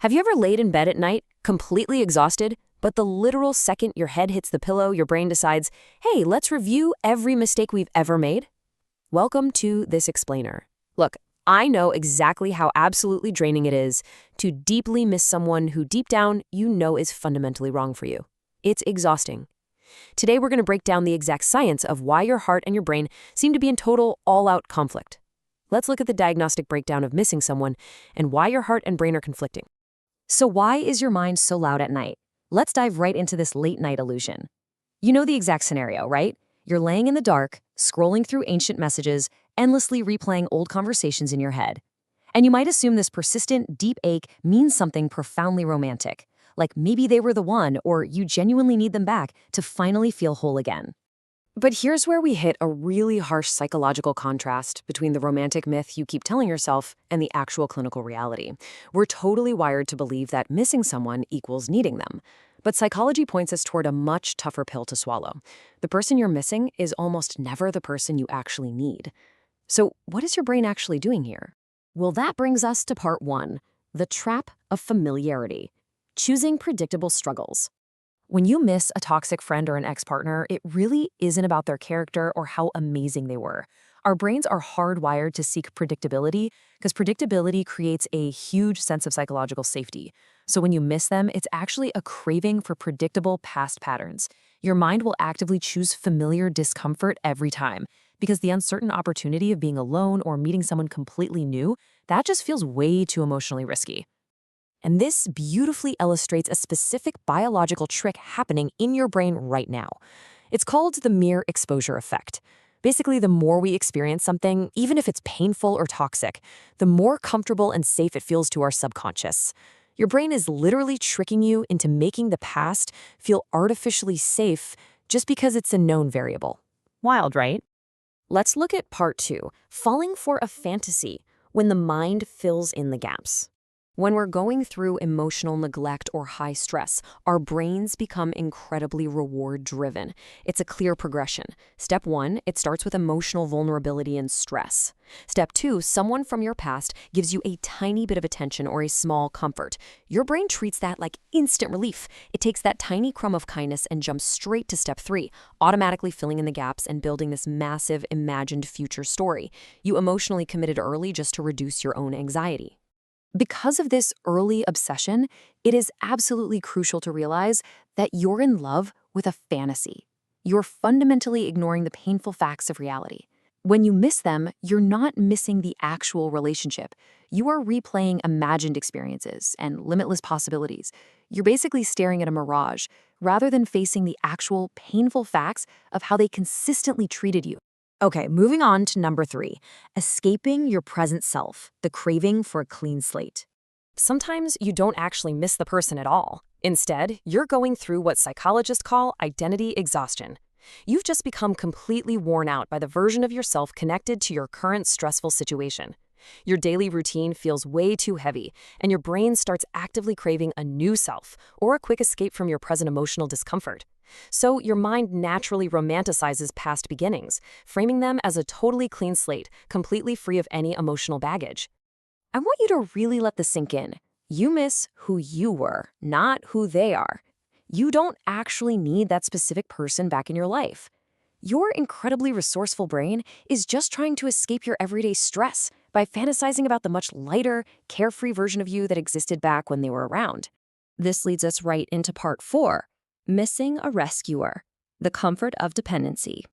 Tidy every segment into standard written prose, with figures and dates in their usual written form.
Have you ever laid in bed at night, completely exhausted, but the literal second your head hits the pillow, your brain decides, hey, let's review every mistake we've ever made? Welcome to This Explainer. Look, I know exactly how absolutely draining it is to deeply miss someone who deep down you know is fundamentally wrong for you. It's exhausting. Today we're going to break down the exact science of why your heart and your brain seem to be in total, all-out conflict. Let's look at the diagnostic breakdown of missing someone and why your heart and brain are conflicting. So why is your mind so loud at night? Let's dive right into this late-night illusion. You know the exact scenario, right? You're laying in the dark, scrolling through ancient messages, endlessly replaying old conversations in your head. And you might assume this persistent, deep ache means something profoundly romantic, like maybe they were the one or you genuinely need them back to finally feel whole again. But here's where we hit a really harsh psychological contrast between the romantic myth you keep telling yourself and the actual clinical reality. We're totally wired to believe that missing someone equals needing them. But psychology points us toward a much tougher pill to swallow. The person you're missing is almost never the person you actually need. So what is your brain actually doing here? Well, that brings us to part one, the trap of familiarity, choosing predictable struggles. When you miss a toxic friend or an ex-partner, it really isn't about their character or how amazing they were. Our brains are hardwired to seek predictability because predictability creates a huge sense of psychological safety. So when you miss them, it's actually a craving for predictable past patterns. Your mind will actively choose familiar discomfort every time because the uncertain opportunity of being alone or meeting someone completely new, that just feels way too emotionally risky. And this beautifully illustrates a specific biological trick happening in your brain right now. It's called the mere exposure effect. Basically, the more we experience something, even if it's painful or toxic, the more comfortable and safe it feels to our subconscious. Your brain is literally tricking you into making the past feel artificially safe just because it's a known variable. Wild, right? Let's look at part two, falling for a fantasy, when the mind fills in the gaps. When we're going through emotional neglect or high stress, our brains become incredibly reward-driven. It's a clear progression. Step one, it starts with emotional vulnerability and stress. Step two, someone from your past gives you a tiny bit of attention or a small comfort. Your brain treats that like instant relief. It takes that tiny crumb of kindness and jumps straight to step three, automatically filling in the gaps and building this massive imagined future story. You emotionally committed early just to reduce your own anxiety. Because of this early obsession, it is absolutely crucial to realize that you're in love with a fantasy. You're fundamentally ignoring the painful facts of reality. When you miss them, you're not missing the actual relationship. You are replaying imagined experiences and limitless possibilities. You're basically staring at a mirage rather than facing the actual painful facts of how they consistently treated you. Okay, moving on to number three, escaping your present self, the craving for a clean slate. Sometimes you don't actually miss the person at all. Instead, you're going through what psychologists call identity exhaustion. You've just become completely worn out by the version of yourself connected to your current stressful situation. Your daily routine feels way too heavy, and your brain starts actively craving a new self or a quick escape from your present emotional discomfort. So your mind naturally romanticizes past beginnings, framing them as a totally clean slate, completely free of any emotional baggage. I want you to really let this sink in. You miss who you were, not who they are. You don't actually need that specific person back in your life. Your incredibly resourceful brain is just trying to escape your everyday stress by fantasizing about the much lighter, carefree version of you that existed back when they were around. This leads us right into part four. Missing a rescuer, the comfort of dependency.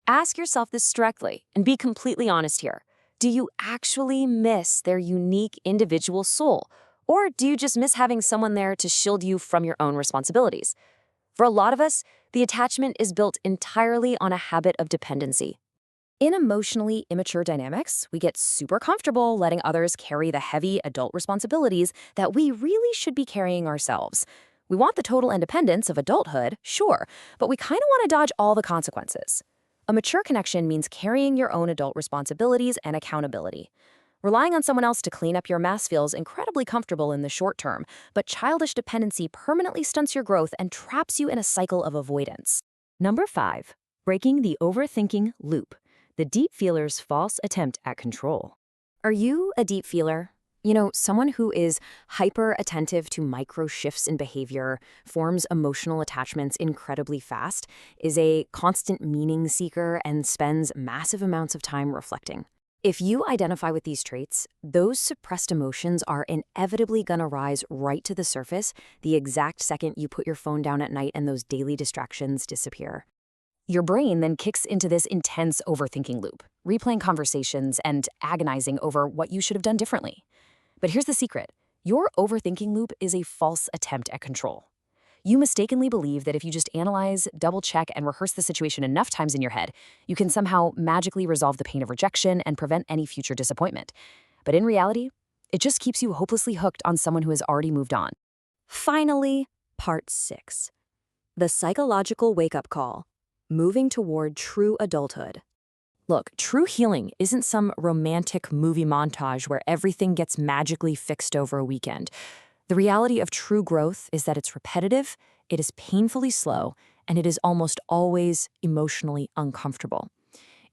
Ask yourself this directly and be completely honest here. Do you actually miss their unique individual soul? Or do you just miss having someone there to shield you from your own responsibilities? For a lot of us, the attachment is built entirely on a habit of dependency. In emotionally immature dynamics, we get super comfortable letting others carry the heavy adult responsibilities that we really should be carrying ourselves. We want the total independence of adulthood, sure, but we kind of want to dodge all the consequences. A mature connection means carrying your own adult responsibilities and accountability. Relying on someone else to clean up your mess feels incredibly comfortable in the short term, but childish dependency permanently stunts your growth and traps you in a cycle of avoidance. Number five, breaking the overthinking loop, the deep feeler's false attempt at control. Are you a deep feeler? Someone who is hyper attentive to micro shifts in behavior, forms emotional attachments incredibly fast, is a constant meaning seeker, and spends massive amounts of time reflecting. If you identify with these traits, those suppressed emotions are inevitably going to rise right to the surface the exact second you put your phone down at night and those daily distractions disappear. Your brain then kicks into this intense overthinking loop, replaying conversations and agonizing over what you should have done differently. But here's the secret. Your overthinking loop is a false attempt at control. You mistakenly believe that if you just analyze, double-check, and rehearse the situation enough times in your head, you can somehow magically resolve the pain of rejection and prevent any future disappointment. But in reality, it just keeps you hopelessly hooked on someone who has already moved on. Finally, part 6. The psychological wake-up call. Moving toward true adulthood. Look, true healing isn't some romantic movie montage where everything gets magically fixed over a weekend. The reality of true growth is that it's repetitive, it is painfully slow, and it is almost always emotionally uncomfortable.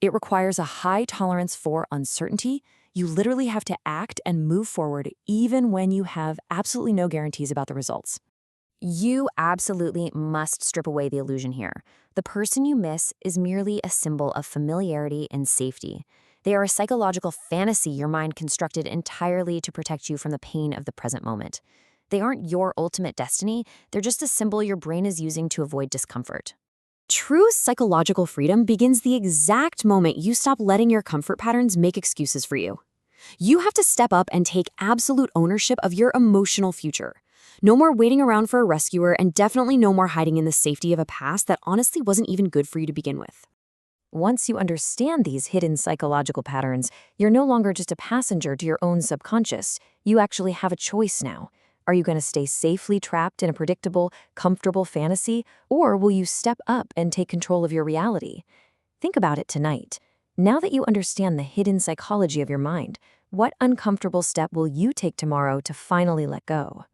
It requires a high tolerance for uncertainty. You literally have to act and move forward even when you have absolutely no guarantees about the results. You absolutely must strip away the illusion here. The person you miss is merely a symbol of familiarity and safety. They are a psychological fantasy your mind constructed entirely to protect you from the pain of the present moment. They aren't your ultimate destiny, they're just a symbol your brain is using to avoid discomfort. True psychological freedom begins the exact moment you stop letting your comfort patterns make excuses for you. You have to step up and take absolute ownership of your emotional future. No more waiting around for a rescuer, and definitely no more hiding in the safety of a past that honestly wasn't even good for you to begin with. Once you understand these hidden psychological patterns, you're no longer just a passenger to your own subconscious. You actually have a choice now. Are you going to stay safely trapped in a predictable, comfortable fantasy, or will you step up and take control of your reality? Think about it tonight. Now that you understand the hidden psychology of your mind, what uncomfortable step will you take tomorrow to finally let go?